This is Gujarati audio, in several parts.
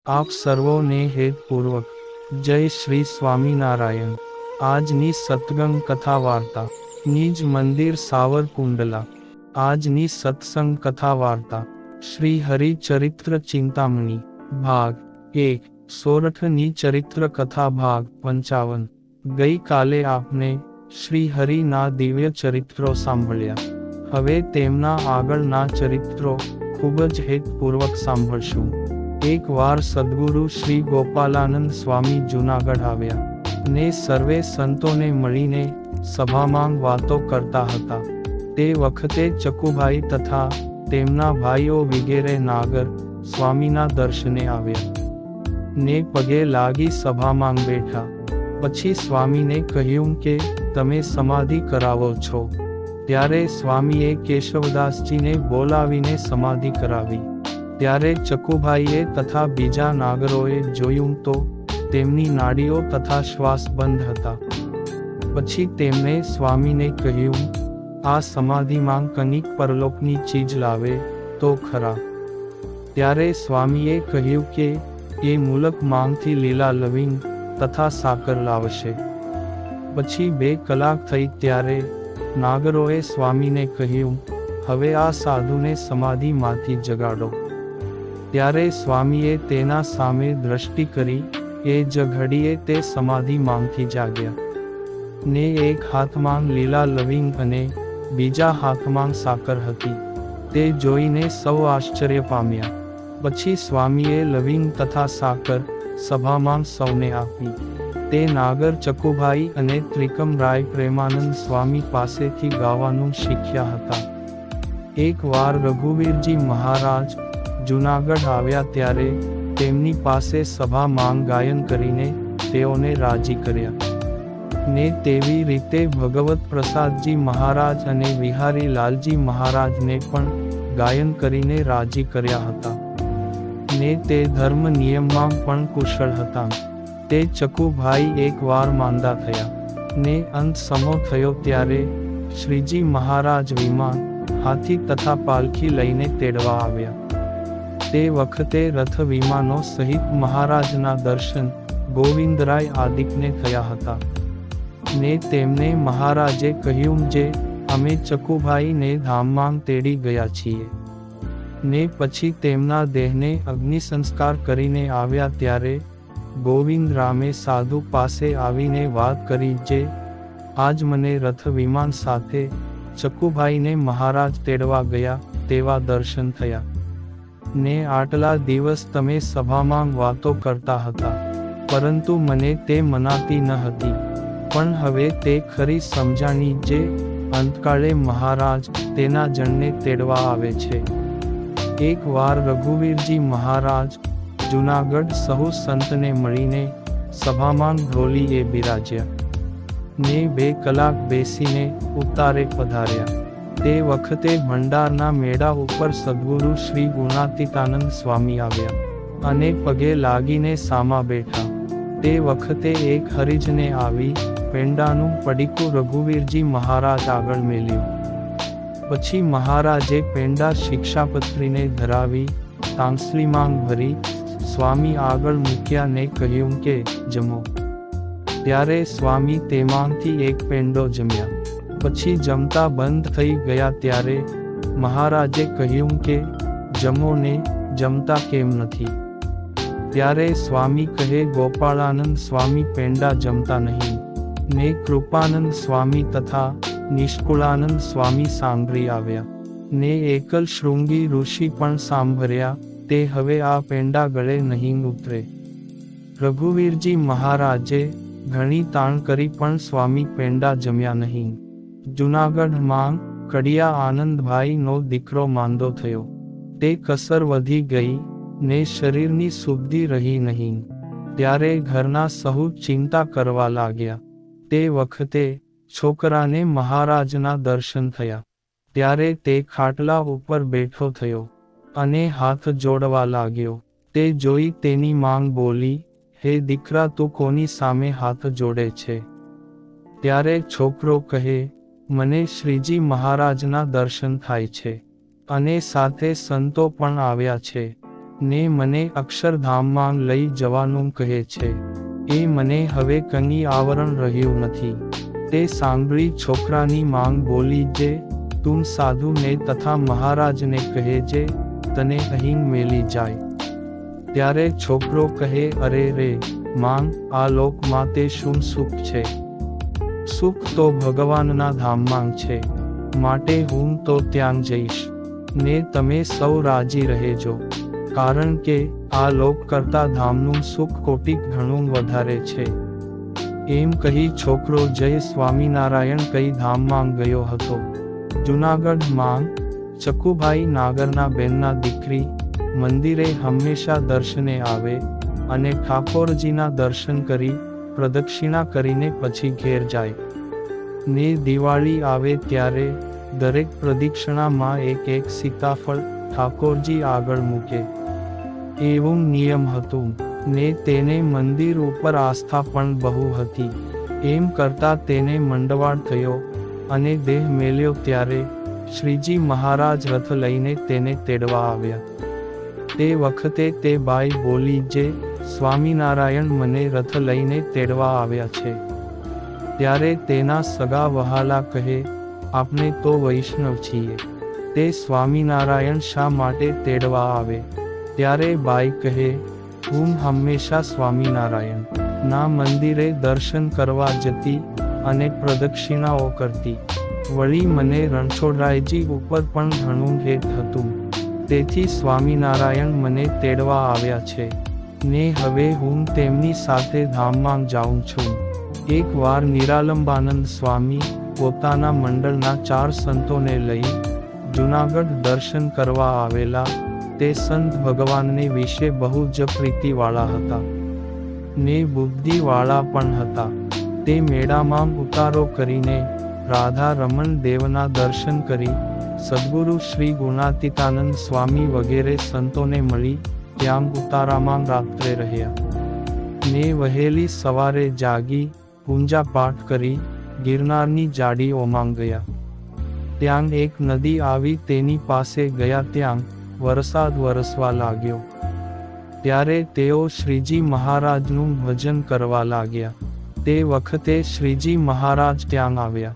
આપ સર્વોને હેતપૂર્વક જય શ્રી સ્વામિનારાયણ। આજની સત્સંગ કથા વાર્તા નિજ મંદિર સાવરકુંડલા। આજની સત્સંગ કથા વાર્તા શ્રી હરિચરિત્ર ચિંતામણી ભાગ 1 સોરઠની ચરિત્ર કથા ભાગ 55। ગઈ કાલે આપને શ્રી હરિના દિવ્ય ચરિત્રો સાંભળ્યા। હવે તેમના આગળના ચરિત્રો ખૂબ જ હેતપૂર્વક સાંભળશું। એક વાર સદ્ગુરુ શ્રી ગોપાલાનંદ સ્વામી જૂનાગઢ આવ્યા ને સર્વે સંતોને મળીને સભામાં વાતો કરતા હતા। તે વખતે ચકુભાઈ તથા તેમના ભાઈઓ વિગેરે નાગર સ્વામીના દર્શને આવ્યા ને પગે લાગી સભામાં બેઠા। પછી સ્વામીને કહ્યું કે તમે સમાધિ કરાવો છો। ત્યારે સ્વામીએ કેશવદાસજીને બોલાવીને સમાધિ કરાવી। ત્યારે ચકુભાઈએ તથા બીજા નાગરોએ જોયું તો તેમની નાડીઓ તથા શ્વાસ બંધ હતા। પછી તેમણે સ્વામીને કહ્યું, આ સમાધિમાં કંઈક પરલોકની ચીજ લાવે તો ખરા। ત્યારે સ્વામીએ કહ્યું કે એ મૂલક માંગથી લીલા લવિંગ તથા સાકર લાવશે। પછી 2 કલાક થઈ ત્યારે નાગરોએ સ્વામીને કહ્યું, હવે આ સાધુને સમાધિમાંથી જગાડો। ત્યારે સ્વામીએ તેના સામે દ્રષ્ટિ કરી, એ જ ઘડીએ તે સમાધિમાંથી જાગ્યા ને એક હાથમાં લીલા લવિંગ અને બીજા હાથમાં સાકર હતી। તે જોઈને સૌ આશ્ચર્ય પામ્યા। પછી સ્વામીએ લવિંગ તથા સાકર સભામાં સૌને આપી। તે નાગર ચકુભાઈ અને ત્રિકમરાય પ્રેમાનંદ સ્વામી પાસેથી ગાવાનું શીખ્યા હતા। એક વાર રઘુવીરજી મહારાજ જૂનાગઢ આવ્યા ત્યારે તેમની પાસે સભામાં ગાયન કરીને તેઓને રાજી કર્યા ને તેવી રીતે ભગવત પ્રસાદજી મહારાજ અને વિહારી લાલજી મહારાજને પણ ગાયન કરીને રાજી કર્યા હતા ને તે ધર્મ નિયમમાં પણ કુશળ હતા। તે ચકુભાઈ એકવાર માંદા થયા ને અંત સમો થયો ત્યારે શ્રીજી મહારાજ વિમાન, હાથી તથા પાલખી લઈને તેડવા આવ્યા। તે વખતે રથ વિમાનો સહિત મહારાજના દર્શન ગોવિંદરાય આદિકને થયા હતા ને તેમને મહારાજે કહ્યું, જે અમે ચકુભાઈને ધામમાં તેડી ગયા છીએ ને પછી તેમના દેહને અગ્નિ સંસ્કાર કરીને આવ્યા ત્યારે ગોવિંદરામે સાધુ પાસે આવીને વાત કરી, જે આજ મને રથ વિમાન સાથે ચકુભાઈને મહારાજ તેડવા ગયા તેવા દર્શન થયા ને આટલા દિવસ તમે સભામાં વાતો કરતા હતા, પરંતુ મને તે મનાતી ન હતી, પણ હવે તે ખરી સમજાણી જે અંતકાળે મહારાજ તેના જણને તેડવા આવે છે। એક વાર રઘુવીરજી મહારાજ જૂનાગઢ સહુ સંતને મળીને સભામાં ઢોલીએ બિરાજ્યા ને 2 કલાક બેસીને ઉતારે પધાર્યા। તે વખતે ભંડારના મેળા ઉપર સદ્ગુરુ શ્રી ગુણાતીતાનંદ સ્વામી આવ્યા અને પગે લાગીને સામા બેઠા। તે વખતે એક હરિજને આવી પેંડાનું પડીકું રઘુવીરજી મહારાજ આગળ મેલ્યું। પછી મહારાજે પેંડા શિક્ષાપત્રીને ધરાવી તાંસલીમાં ભરી સ્વામી આગળ મૂક્યા ને કહ્યું કે જમો। ત્યારે સ્વામી તેમાંથી એક પેંડો જમ્યા। પછી જમતા બંધ થઈ ગયા ત્યારે મહારાજે કહ્યું કે જમો ને જમતા કેમ નથી? ત્યારે સ્વામી કહે, ગોપાળાનંદ સ્વામી પેંડા જમતા નહીં ને કૃપાનંદ સ્વામી તથા નિષ્કુળાનંદ સ્વામી સાંભળી આવ્યા ને એકલ શૃંગી ઋષિ પણ સાંભળ્યા, તે હવે આ પેંડા ગળે નહીં ઉતરે। રઘુવીરજી મહારાજે ઘણી તાણ કરી પણ સ્વામી પેંડા જમ્યા નહીં। જૂનાગઢમાં કડિયા આનંદભાઈનો દીકરો માંદો થયો। તે કસર વધી ગઈ ને શરીરની શુદ્ધિ રહી નહીં। ત્યારે ઘરના સહુ ચિંતા કરવા લાગ્યા। તે વખતે છોકરાને મહારાજના દર્શન થયા। ત્યારે તે ખાટલા ઉપર બેઠો થયો અને હાથ જોડવા લાગ્યો। તે જોઈ તેની માંગ બોલી, હે દીકરા, તું કોની સામે હાથ જોડે છે? ત્યારે છોકરો કહે, મને શ્રીજી મહારાજના દર્શન થાય છે અને સાથે સંતો પણ આવ્યા છે ને મને અક્ષરધામમાં લઈ જવાનું કહે છે. એ મને હવે કંઈ આવરણ રહ્યું નથી. તે સાંભળી છોકરાની માંગ બોલી, જે તું સાધુને તથા મહારાજને કહેજે તને અહીં મેલી જાય. ત્યારે છોકરો કહે, અરે રે માંગ, આ લોકમાં તે શું સુખ છે? સુખ તો ભગવાનના ધામમાં છે, માટે હું તો ત્યાં જઈશ. ને તમે સૌ રાજી રહેજો, કારણ કે આ લોક કરતા ધામનું સુખ કોટિક ગણું વધારે છે. એમ કહી છોકરો જય સ્વામિનારાયણ કઈ ધામમાં ગયો હતો. જૂનાગઢમાં ચકુભાઈ નાગરના બેનના દીકરી મંદિરે હંમેશા દર્શને આવે અને ઠાકોરજીના દર્શન કરી પ્રદક્ષિણા કરીને પછી ઘેર જાય. ને દિવાળી આવે ત્યારે દરેક પ્રદક્ષિણામાં એક સીતાફળ ઠાકોરજી આગળ મૂકે. એવું નિયમ હતું. ને તેને મંદિર ઉપર આસ્થા પણ બહુ હતી. એમ કરતા તેને મંડવાળ થયો અને દેહ મેલ્યો ત્યારે શ્રીજી મહારાજ રથ લઈને તેને તેડવા આવ્યા. તે વખતે તે બાઈ બોલી, જે સ્વામિનારાયણ મને રથ લઈને તેડવા આવ્યા છે. ત્યારે તેના સગા વહાલા કહે, આપણે તો વૈષ્ણવ છીએ, તે સ્વામિનારાયણ શા માટે તેડવા આવે? ત્યારે બાઈ કહે, હું હંમેશા સ્વામિનારાયણ ના મંદિરે દર્શન કરવા જતી અને પ્રદક્ષિણાઓ કરતી. વળી મને રણછોડરાયજી ઉપર પણ ઘણું હેત હતું, તેથી સ્વામિનારાયણ મને તેડવા આવ્યા છે. ને હવે હું તેમની સાથે ધામમાં જાઉં છું. એક વાર નિરાલંબાનંદ સ્વામી પોતાના મંડળના 4 સંતોને લઈ જૂનાગઢ દર્શન કરવા આવેલા. તે સંત ભગવાનને વિશે બહુ જ પ્રીતિવાળા હતા ને બુદ્ધિવાળા પણ હતા. તે મેળામાં ઉતારો કરીને રાધા રમણ દેવના દર્શન કરી સદ્ગુરુ શ્રી ગુણાતીતાનંદ સ્વામી વગેરે સંતોને મળી ત્યાં ઉતારામાં રાત્રે રહ્યા. ને વહેલી સવારે જાગી પૂજા પાઠ કરી ગિરનારની જાડીઓમાં ગયા. ત્યાં એક નદી આવી તેની પાસે ગયા. ત્યાં વરસાદ વરસવા લાગ્યો. ત્યારે તેઓ શ્રીજી મહારાજનું ભજન કરવા લાગ્યા. તે વખતે શ્રીજી મહારાજ ત્યાં આવ્યા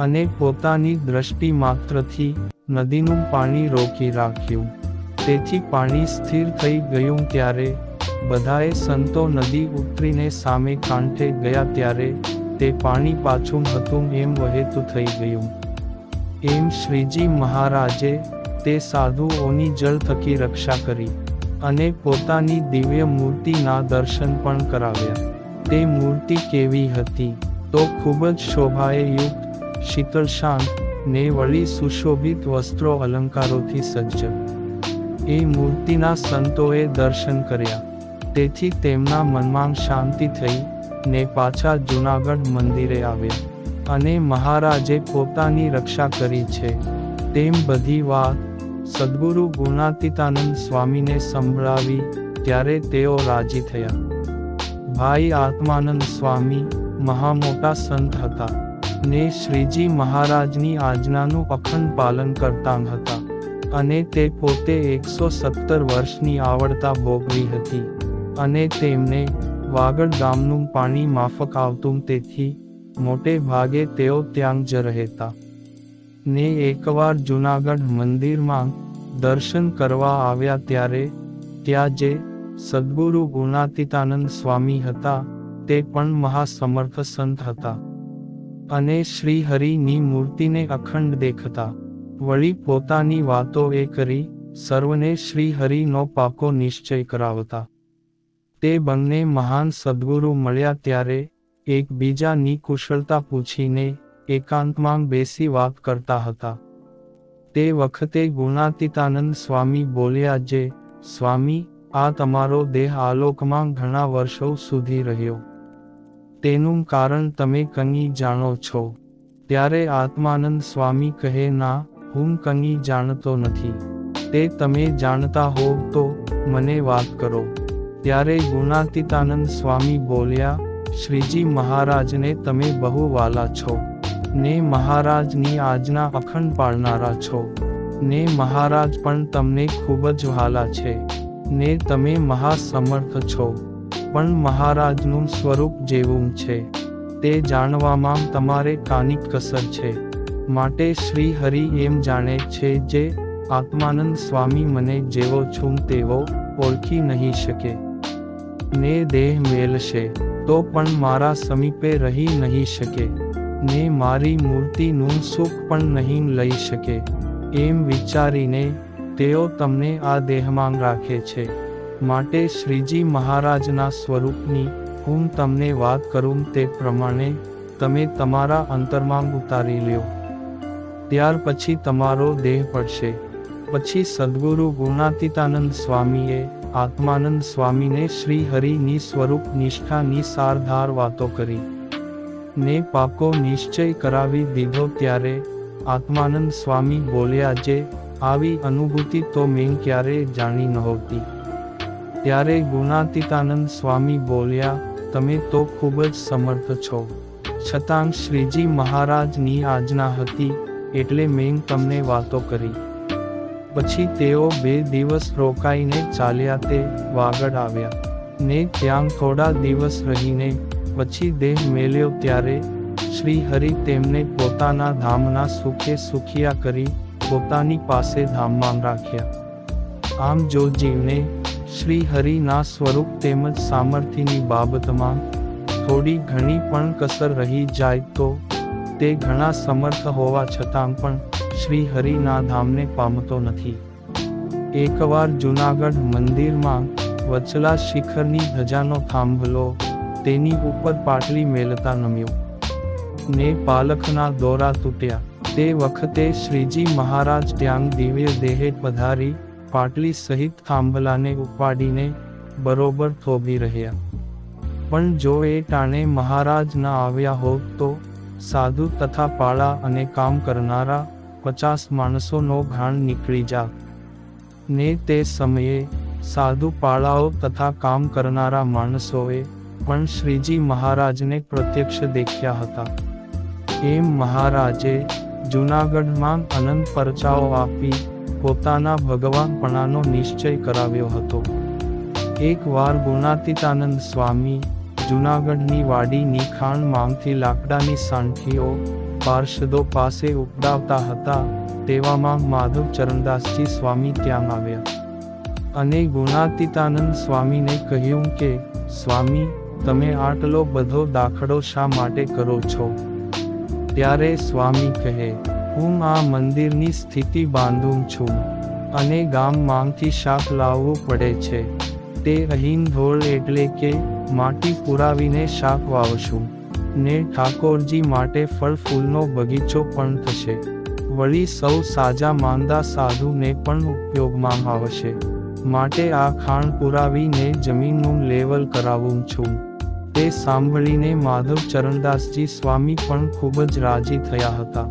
અને પોતાની દ્રષ્ટિ માત્રથી નદીનું પાણી રોકી રાખ્યું. તેથી પાણી સ્થિર થઈ ગયું. ત્યારે બધાએ સંતો નદી ઉતરીને સામે કાંઠે ગયા ત્યારે તે પાણી પાછું હતું એમ વહેતું થઈ ગયું. એમ શ્રીજી મહારાજે તે સાધુઓની જળ થકી રક્ષા કરી અને પોતાની દિવ્ય મૂર્તિના દર્શન પણ કરાવ્યા. તે મૂર્તિ કેવી હતી? તો ખૂબ જ શોભાએ યુક્ત, શીતળ શાંત ને વળી સુશોભિત વસ્ત્રો અલંકારોથી સજ્જ. એ મૂર્તિના સંતોએ દર્શન કર્યા. તેથી તેમના મનમાં શાંતિ થઈ ને પાછા જૂનાગઢ મંદિરે આવ્યા અને મહારાજે પોતાની રક્ષા કરી છે તેમ બધી વાત સદ્ગુરુ ગુણાતીતાનંદ સ્વામીને સંભળાવી. ત્યારે તેઓ રાજી થયા. ભાઈ આત્માનંદ સ્વામી મહામોટા સંત હતા ને શ્રીજી મહારાજની આજ્ઞાનું અખંડ પાલન કરતા હતા અને તે પોતે 117 વર્ષની આવડતા ભોગવી હતી અને તેમને વાગડ ગામનું પાણી માફક આવતું. તેથી મોટે ભાગે તેઓ ત્યાં જ રહેતા. ને એકવાર જૂનાગઢ મંદિરમાં દર્શન કરવા આવ્યા ત્યારે ત્યાં જે સદ્ગુરુ ગુણાતીતાનંદ સ્વામી હતા તે પણ મહાસમર્થ સંત હતા અને શ્રી હરિની મૂર્તિને અખંડ દેખતા. વળી પોતાની વાતો એ કરી સર્વને શ્રી હરિનો પાકો નિશ્ચય કરાવતા. તે બંને મહાન સદ્ગુરુ મળ્યા ત્યારે એકબીજાની કુશળતા પૂછીને એકાંતમાં બેસી વાત કરતા હતા. તે વખતે ગુણાતીતાનંદ સ્વામી બોલ્યા, જે સ્વામી, આ તમારો દેહ આલોકમાં ઘણા વર્ષો સુધી રહ્યો, તેનું કારણ તમે કંઈ જાણો છો? ત્યારે આત્માનંદ સ્વામી કહે, ના, હું કંઈ જાણતો નથી. તે તમે જાણતા હોવ તો મને વાત કરો. ત્યારે ગુણાતીતાનંદ સ્વામી બોલ્યા, શ્રીજી મહારાજને તમે બહુ વાલા છો ને મહારાજની આજ્ઞા અખંડ પાળનારા છો ને મહારાજ પણ તમને ખૂબ જ વહાલા છે. ને તમે મહાસમર્થ છો, પણ મહારાજનું સ્વરૂપ જેવું છે તે જાણવામાં તમારે કાનિક કસર છે. માટે શ્રી હરિ એમ જાણે છે જે આત્માનંદ સ્વામી મને જેવો છું તેવો ઓળખી નહીં શકે, ને દેહ મેલશે તો પણ મારા સમીપે રહી નહીં શકે, ને મારી મૂર્તિનું સુખ પણ નહીં લઈ શકે. એમ વિચારીને તેઓ તમને આ દેહમાં રાખે છે. માટે શ્રીજી મહારાજના સ્વરૂપની હું તમને વાત કરું તે પ્રમાણે તમે તમારા અંતરમાં ઉતારી લ્યો. ત્યાર પછી તમારો દેહ પડશે. પછી સદ્ગુરુ ગુણાતીતાનંદ સ્વામીએ આત્માનંદ સ્વામીને શ્રી હરિની સ્વરૂપ નિષ્ઠાની સારધાર વાતો કરી, ને પાકો નિશ્ચય કરાવી દીધો. ત્યારે આત્માનંદ સ્વામી બોલ્યા, જે આવી અનુભૂતિ તો મેં ક્યારેય જાણી નહોતી. ત્યારે ગુણાતીતાનંદ સ્વામી બોલ્યા, તમે તો ખૂબ જ સમર્થ છો, છતાં શ્રીજી મહારાજની આજ્ઞા હતી એટલે મેં તમને વાતો કરી. પછી તેઓ 2 દિવસ રોકાઈને ચાલ્યા તે વાગડ આવ્યા, ને ત્યાં થોડા દિવસ રહીને પછી દેહ મેલ્યો. ત્યારે શ્રી હરિ તેમને પોતાના ધામના સુખે સુખિયા કરી પોતાની પાસે ધામમાં રાખ્યા. આમ જો જીવને શ્રી હરિના સ્વરૂપ તેમજ સામર્થ્યની બાબતમાં થોડી ઘણી પણ કસર રહી જાય તો તે ઘણા સમર્થ હોવા છતાં પણ શ્રી હરિના ધામને પામતો નથી. એકવાર જૂનાગઢ મંદિરમાં વચલા શિખરની ધજાનો થાંભલો તેની ઉપર પાટલી મેલતા નમ્યો, ને પાલખના દોરા તૂટ્યા. તે વખતે શ્રીજી મહારાજ ત્યાં દિવ્ય દેહે પધારી પાટલી સહિત થાંભલાને ઉપાડીને બરોબર થોભી રહ્યા. પણ જો એ ટાણે મહારાજ ન આવ્યા હોત તો સાધુ તથા પાળા અને કામ કરનારા 50 માણસોનો ઘાણ નીકળી જાત. ને તે સમયે સાધુ પાળાઓ તથા કામ કરનારા માણસોએ પણ શ્રીજી મહારાજને પ્રત્યક્ષ દેખ્યા હતા. એમ મહારાજે જૂનાગઢમાં અનંત પરચાઓ આપી પોતાના ભગવાનપણાનો નિશ્ચય કરાવ્યો હતો. એકવાર ગુણાતીતાનંદ સ્વામી જૂનાગઢની વાડીની ખાણ માંગથી લાકડાની સાંઠીઓ પાર્ષદો પાસે ઉપડાવતા હતા. તેવામાં માધવ ચરણદાસજી સ્વામી ત્યાં આવ્યા અને ગુણાતીતાનંદ સ્વામીને કહ્યું કે, સ્વામી, તમે આટલો બધો દાખલો શા માટે કરો છો? ત્યારે સ્વામી કહે, હું આ મંદિરની સ્થિતિ બાંધું છું અને ગામમાંથી શાક લાવવું પડે છે. તે અહીં ધોળ એટલે કે માટી પુરાવીને શાક વાવશું, ને ઠાકોરજી માટે ફળ ફૂલનો બગીચો પણ થશે. વળી સૌ સાજા માંદા સાધુને પણ ઉપયોગમાં આવશે. માટે આ ખાણ પુરાવીને જમીનનું લેવલ કરાવું છું. તે સાંભળીને માધવ ચરણદાસજી સ્વામી પણ ખૂબ જ રાજી થયા હતા.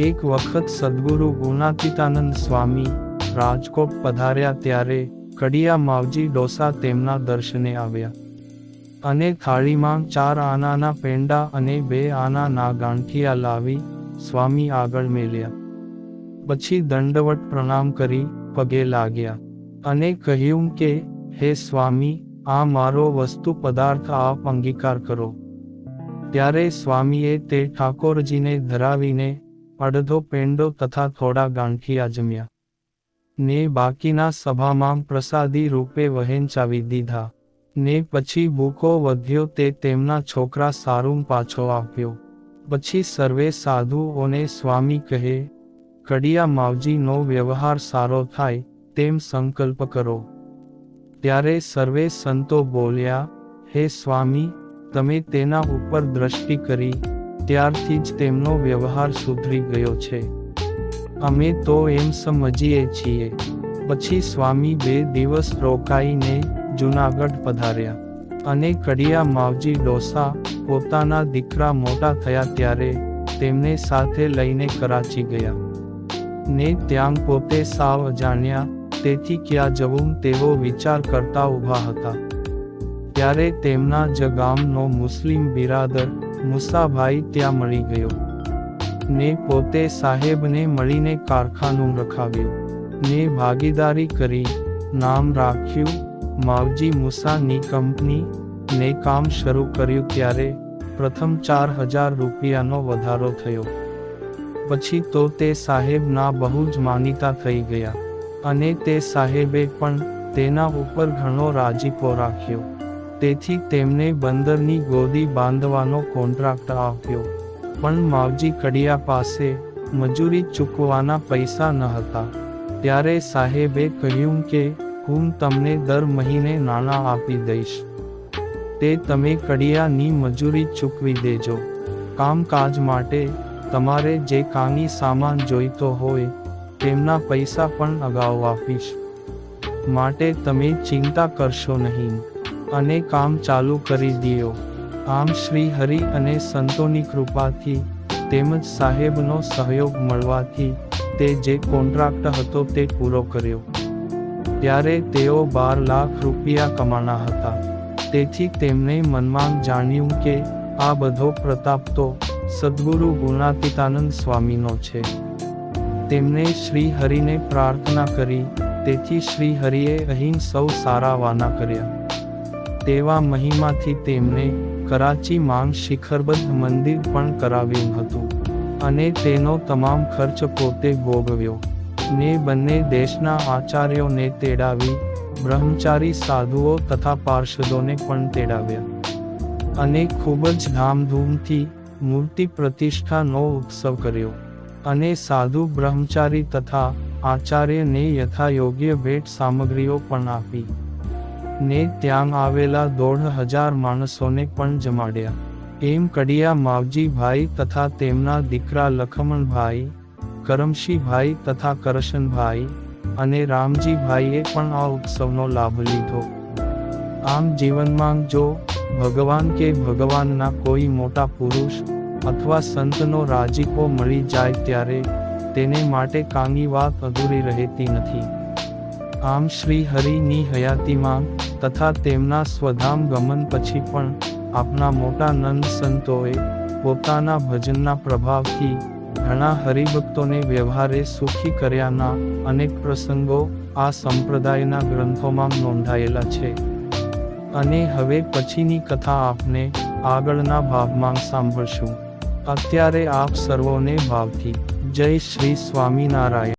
એક વખત સદ્ગુરુ ગુણાતીતાનંદ સ્વામી રાજકોટ પધાર્યા ત્યારે કડિયા માવજી ડોસા તેમના દર્શને આવ્યા અને થાળીમાં 4 આનાના પેંડા અને 2 આનાના ગાંઠિયા લાવી સ્વામી આગળ મેલ્યા. પછી દંડવત પ્રણામ કરી પગે લાગ્યા અને કહ્યું કે, હે સ્વામી, આ મારો વસ્તુ પદાર્થ આપ અંગીકાર કરો. ત્યારે સ્વામીએ તે ઠાકોરજીને ધરાવીને અડધો પેંડો તથા થોડા ગાંઠિયા જમ્યા, ને બાકીના સભામાં પ્રસાદી રૂપે વહેંચાવી દીધા. ને પછી ભૂખો વધ્યો તે તેમના છોકરા સારું પાછો આપ્યો. પછી સર્વે સાધુઓને સ્વામી કહે, કડિયા માવજીનો વ્યવહાર સારો થાય તેમ સંકલ્પ કરો. ત્યારે સર્વે સંતો બોલ્યા, હે સ્વામી, તમે તેના ઉપર દ્રષ્ટિ કરી ત્યારથી જ તેમનો વ્યવહાર સુધરી ગયો છે. અમે તો એમ સમજીએ છીએ. પછી સ્વામી 2 દિવસ રોકાઈને જૂનાગઢ પધાર્યા અને કડિયા માવજી ડોસા પોતાના દીકરા મોટા થયા ત્યારે તેમને સાથે લઈને કરાચી ગયા. ને ત્યાં પોતે સાવ અજાણ્યા, તેથી ક્યાં જવું તેવો વિચાર કરતા ઊભા હતા. ત્યારે તેમના જ ગામનો મુસ્લિમ બિરાદર મુસાભાઈ ત્યાં મળી ગયો, ને પોતે સાહેબને મળીને કારખાનું રખાવ્યું, ને ભાગીદારી કરી નામ રાખ્યું માવજી મૂસાની કંપની ને કામ શરૂ કર્યું ત્યારે પ્રથમ 4000 રૂપિયાનો વધારો થયો. પછી તો તે સાહેબના બહુ જ માનીતા થઈ ગયા અને તે સાહેબે પણ તેના ઉપર ઘણો રાજીપો રાખ્યો. તેથી તેમને બંદરની ગોદી બાંધવાનો કોન્ટ્રાક્ટ આપ્યો. પણ માવજી કડિયા પાસે મજૂરી ચૂકવવાના પૈસા ન હતા. ત્યારે સાહેબે કહ્યું કે હું તમને દર મહિને નાણાં આપી દઈશ, તે તમે કડિયાની મજૂરી ચૂકવી દેજો. કામકાજ માટે તમારે જે કાંઈ સામાન જોઈતો હોય તેમના પૈસા પણ અગાઉ આપીશ, માટે તમે ચિંતા કરશો નહીં અને કામ ચાલુ કરી દ્યો. આમ શ્રી હરિ અને સંતોની કૃપાથી તેમજ સાહેબનો સહયોગ મળવાથી તે જે કોન્ટ્રાક્ટ હતો તે પૂરો કર્યો. ત્યારે તેઓ 12 લાખ રૂપિયા કમાના હતા. તેથી તેમને મનમાં જાણ્યું કે આ બધો પ્રતાપ તો સદ્ગુરુ ગુણાતીતાનંદ સ્વામીનો છે. તેમણે શ્રી હરિને પ્રાર્થના કરી. તેથી શ્રી હરિએ અહીં સૌ સારા વાના કર્યા. તેવા મહિમાથી તેમણે કરાચીમાં શિખરબદ્ધ મંદિર પણ કરાવ્યું હતું અને તેનો તમામ ખર્ચ પોતે ભોગવ્યો ને બંને દેશના આચાર્યોને તેડાવી બ્રહ્મચારી સાધુઓ તથા પાર્ષદોને પણ તેડાવ્યા અને ખૂબ જ ધામધૂમથી મૂર્તિ પ્રતિષ્ઠાનો ઉત્સવ કર્યો અને સાધુ બ્રહ્મચારી તથા આચાર્યને યથાયોગ્ય ભેટ સામગ્રીઓ પણ આપી ને ત્યાં આવેલા 1500 માણસોને પણ જમાડ્યા. એમ કડિયા માવજીભાઈ તથા તેમના દીકરા લખમણભાઈ, કરમશીભાઈ તથા કરશનભાઈ અને રામજીભાઈએ પણ આ ઉત્સવનો લાભ લીધો. આમ જીવનમાં જો ભગવાન કે ભગવાનના કોઈ મોટા પુરુષ અથવા સંતનો રાજીપો મળી જાય ત્યારે તેને માટે કાંઈ વાત અધૂરી રહેતી નથી. આમ શ્રી હરિની હયાતીમાં તથા તેમના સ્વધામ ગમન પછી પણ આપના મોટા નંદ સંતોએ પોતાના ભજનના પ્રભાવથી ઘણા હરિભક્તોને વ્યવહારે સુખી કર્યાના અનેક પ્રસંગો આ સંપ્રદાયના ગ્રંથોમાં નોંધાયેલા છે. અને હવે પછીની કથા આપને આગળના ભાગમાં સાંભળશું. અત્યારે આપ સર્વોને ભાવથી જય શ્રી સ્વામિનારાયણ.